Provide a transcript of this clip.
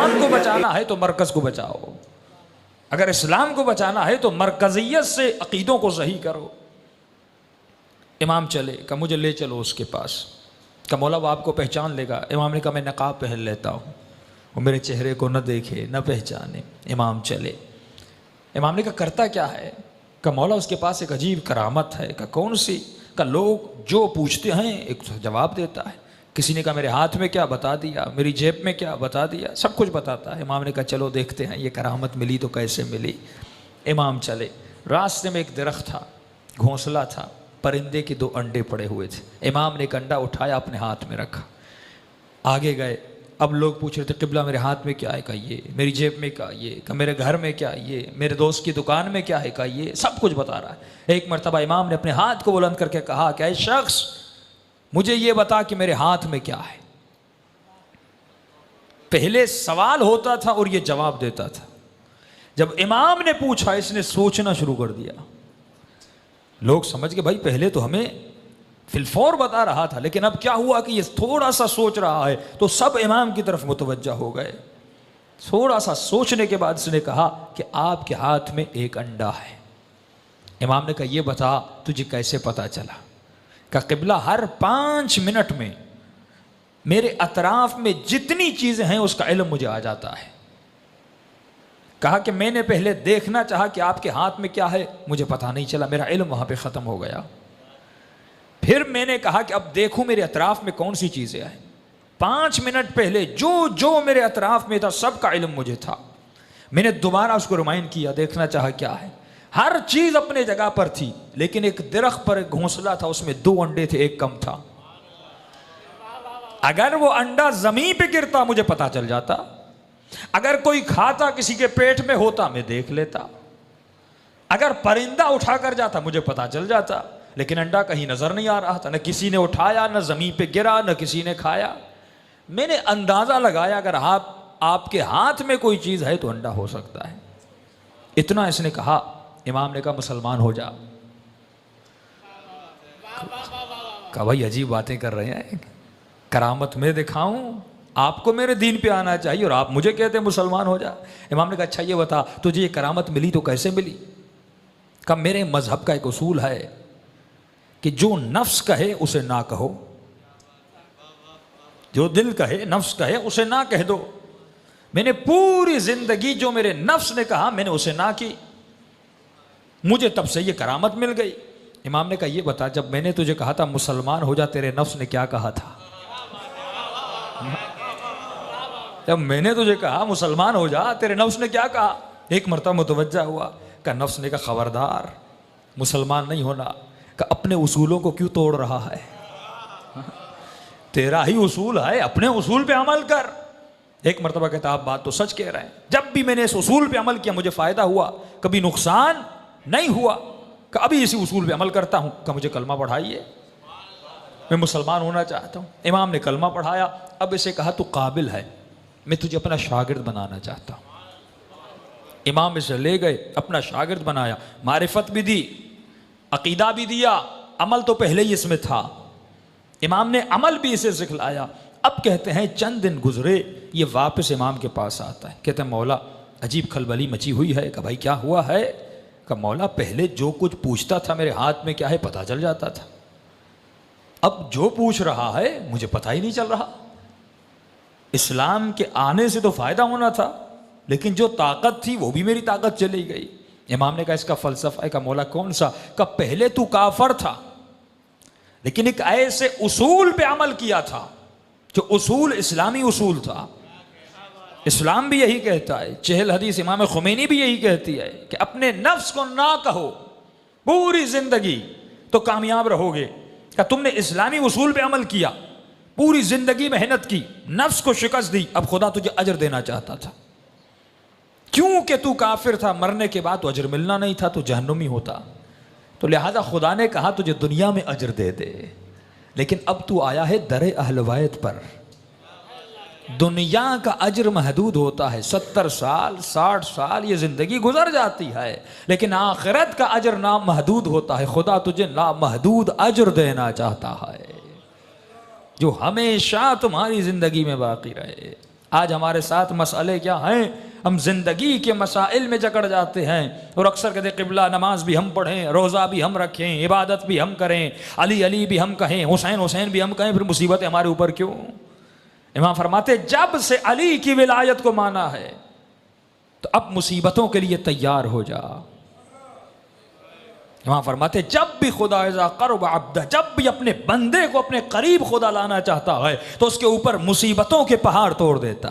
इस्लाम को बचाना है तो मरकज़ को बचाओ, अगर इस्लाम को बचाना है तो मरकज़ियत से अक़ीदों को सही करो। इमाम चले, कहा मुझे ले चलो उसके पास। कहा मौला वो आपको पहचान लेगा। इमाम ने कहा मैं नकाब पहन लेता हूँ, वो मेरे चेहरे को न देखे न पहचाने। इमाम चले। इमाम ने कहा करता क्या है? कहा मौला उसके पास एक अजीब करामत है। कहा कौन सी? कहा लोग जो पूछते हैं एक जवाब देता है। किसी ने कहा मेरे हाथ में क्या? बता दिया। मेरी जेब में क्या? बता दिया। सब कुछ बताता है। इमाम ने कहा चलो देखते हैं ये करामत मिली तो कैसे मिली। इमाम चले। रास्ते में एक दरख्त था, घोंसला था, परिंदे के 2 अंडे पड़े हुए थे। इमाम ने एक अंडा उठाया, अपने हाथ में रखा, आगे गए। अब लोग पूछ रहे थे किबला मेरे हाथ में क्या है? कहा ये। मेरी जेब में क्या? ये। कहा मेरे घर में क्या? ये। मेरे दोस्त की दुकान में क्या है? कहा ये। सब कुछ बता रहा है। एक मरतबा इमाम ने अपने हाथ को बुलंद करके कहा क्या शख्स मुझे ये बता कि मेरे हाथ में क्या है। पहले सवाल होता था और ये जवाब देता था। जब इमाम ने पूछा इसने सोचना शुरू कर दिया। लोग समझ गए भाई पहले तो हमें फिलफौर बता रहा था, लेकिन अब क्या हुआ कि ये थोड़ा सा सोच रहा है, तो सब इमाम की तरफ मुतवज्जा हो गए। थोड़ा सा सोचने के बाद इसने कहा कि आपके हाथ में एक अंडा है। इमाम ने कहा ये बता तुझे कैसे पता चला? कहा क़िबला हर 5 मिनट में मेरे अतराफ में जितनी चीज़ें हैं उसका इल्म मुझे आ जाता है। कहा कि मैंने पहले देखना चाहा कि आपके हाथ में क्या है, मुझे पता नहीं चला, मेरा इल्म वहाँ पे ख़त्म हो गया। फिर मैंने कहा कि अब देखूं मेरे अतराफ में कौन सी चीज़ें हैं। 5 मिनट पहले जो जो मेरे अतराफ में था सबका इल्म मुझे था। मैंने दोबारा उसको रिमाइंड किया, देखना चाहा क्या है। हर चीज़ अपने जगह पर थी, लेकिन एक दरख्त पर एक घोंसला था, उसमें 2 अंडे थे, एक कम था। अगर वो अंडा ज़मीन पे गिरता मुझे पता चल जाता, अगर कोई खाता किसी के पेट में होता मैं देख लेता, अगर परिंदा उठा कर जाता मुझे पता चल जाता, लेकिन अंडा कहीं नजर नहीं आ रहा था। न किसी ने उठाया, न जमीन पे गिरा, न किसी ने खाया। मैंने अंदाजा लगाया अगर आपके हाथ में कोई चीज है तो अंडा हो सकता है। इतना इसने कहा। इमाम ने कहा मुसलमान हो जा। कहा भाई अजीब बातें कर रहे हैं, करामत में दिखाऊं, आपको मेरे दीन पे आना चाहिए और आप मुझे कहते हैं मुसलमान हो जा। इमाम ने कहा अच्छा ये बता तुझे ये करामत मिली तो कैसे मिली? कहा मेरे मजहब का एक उसूल है कि जो नफ्स कहे उसे ना कहो, जो दिल कहे नफ्स कहे उसे ना कह दो। मैंने पूरी जिंदगी जो मेरे नफ्स ने कहा मैंने उसे ना की, मुझे तब से ये करामत मिल गई। इमाम ने कहा ये बता जब मैंने तुझे कहा था मुसलमान हो जा, तेरे नफ्स ने क्या कहा था? जब मैंने तुझे कहा मुसलमान हो जा, तेरे नफ्स ने क्या कहा? एक मरतबा मुतवज्जा हुआ। का नफ्स ने कहा खबरदार, मुसलमान नहीं होना। का अपने उसूलों को क्यों तोड़ रहा है? तेरा ही उसूल है, अपने उसूल पे अमल कर। एक मरतबा कहता आप बात तो सच कह रहे हैं, जब भी मैंने इस उसूल पे अमल किया मुझे फायदा हुआ, कभी नुकसान नहीं हुआ। अभी इसी उसूल पे अमल करता हूं। का मुझे कलमा पढ़ाइए, मैं मुसलमान होना चाहता हूं। इमाम ने कलमा पढ़ाया। अब इसे कहा तू काबिल है, मैं तुझे अपना शागिर्द बनाना चाहता हूं। इमाम इसे ले गए, अपना शागिर्द बनाया, मारिफत भी दी, अकीदा भी दिया, अमल तो पहले ही इसमें था। इमाम ने अमल भी इसे सिखलाया। अब कहते हैं चंद दिन गुजरे, ये वापस इमाम के पास आता है। कहते हैं मौला अजीब खलबली मची हुई है। कहा भाई क्या हुआ है? कहा मौला पहले जो कुछ पूछता था मेरे हाथ में क्या है पता चल जाता था, अब जो पूछ रहा है मुझे पता ही नहीं चल रहा। इस्लाम के आने से तो फायदा होना था, लेकिन जो ताकत थी वो भी मेरी ताकत चली गई। इमाम ने कहा इसका फलसफा है। का मौला कौन सा? का पहले तू काफर था, लेकिन एक ऐसे उसूल पे अमल किया था जो उसूल इस्लामी उसूल था। इस्लाम भी यही कहता है, चहल हदीस इमाम खुमैनी भी यही कहती है कि अपने नफ्स को ना कहो, पूरी जिंदगी तो कामयाब रहोगे। क्या तुमने इस्लामी उसूल पे अमल किया, पूरी जिंदगी मेहनत की, नफ्स को शिकस्त दी, अब खुदा तुझे अजर देना चाहता था। क्योंकि तू काफिर था, मरने के बाद तो अजर मिलना नहीं था, तो जहन्नुमी होता। तो लिहाजा खुदा ने कहा तुझे दुनिया में अजर दे दे, लेकिन अब तू आया है दरे अहलवायत पर। दुनिया का अजर महदूद होता है, 70 साल 60 साल ये जिंदगी गुजर जाती है, लेकिन आखिरत का अजर नामहदूद होता है। खुदा तुझे नामहदूद अजर देना चाहता है जो हमेशा तुम्हारी जिंदगी में बाकी रहे। आज हमारे साथ मसले क्या हैं, हम जिंदगी के मसाइल में जकड़ जाते हैं और अक्सर कहते क़िबला नमाज भी हम पढ़ें, रोज़ा भी हम रखें, इबादत भी हम करें, अली अली भी हम कहें, हुसैन हुसैन भी हम कहें, फिर मुसीबतें हमारे ऊपर क्यों? इमाम फरमाते जब से अली की विलायत को माना है तो अब मुसीबतों के लिए तैयार हो जा। इमाम फरमाते जब भी खुदा इज़ा क़रब अब्दा, जब भी अपने बंदे को अपने करीब खुदा लाना चाहता है तो उसके ऊपर मुसीबतों के पहाड़ तोड़ देता।